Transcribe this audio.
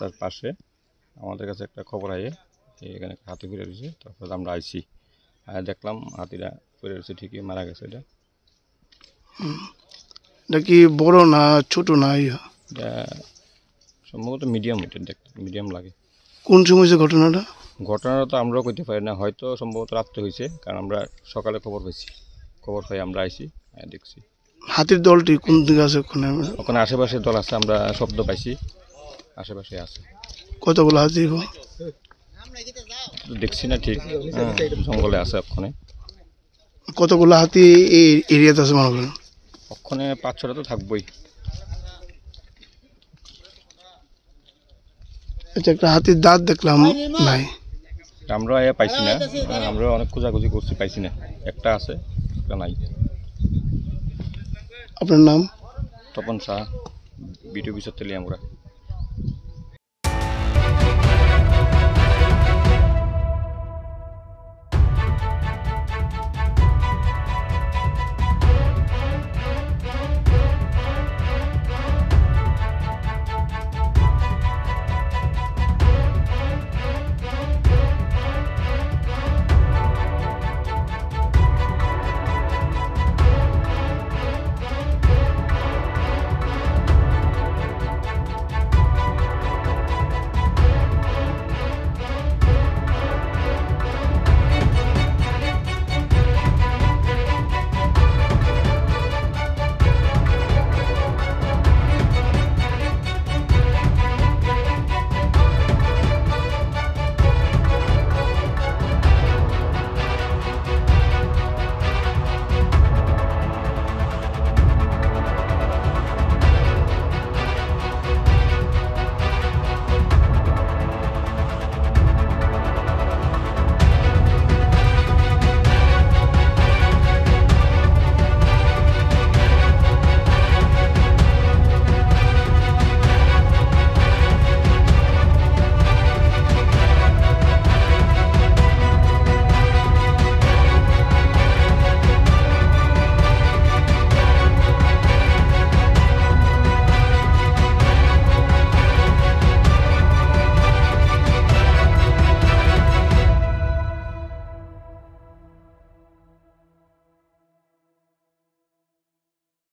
রাস্তার পাশে আমাদের কাছে একটা খবর আয়ে এখানে হাতি পড়ে রয়েছে। তারপর আমরা আইছি, দেখলাম হাতিটা পড়ে রয়েছে, ঠিকই মারা গেছে। এটা কি বড় না ছোট না? এটা সম্ভবত মিডিয়াম, এটা দেখতে মিডিয়াম লাগে। কোন সময় হয়েছে ঘটনাটা? ঘটনাটা তো আমরাও কইতে পারি না, হয়তো সম্ভবত রাত্রে হয়েছে, কারণ আমরা সকালে খবর পাই আমরা আইছি, দেখছি। হাতির দলটি কোন দিকে আছে ওখানে? ওখানে আশেপাশে দল আছে, আমরা শব্দ পাইছি, আশেপাশে আছে। কতগুলো হাতি? দেখছি না ঠিক, জঙ্গলে আছে ওখানে। কতগুলো হাতি এই এরিয়াতে আছে মনে করেন? ওখানে 5-6টা তো থাকবোই। আচ্ছা, একটা হাতির দাঁত দেখলাম নাই। আমরা পাইছি না, আমরা অনেক খোঁজাখুঁজি করছি, পাইছি না। একটা আছে, একটা নাই। আপনার নাম? তপন শাহ, বিটু বিষর তেলিয়ামুড়া।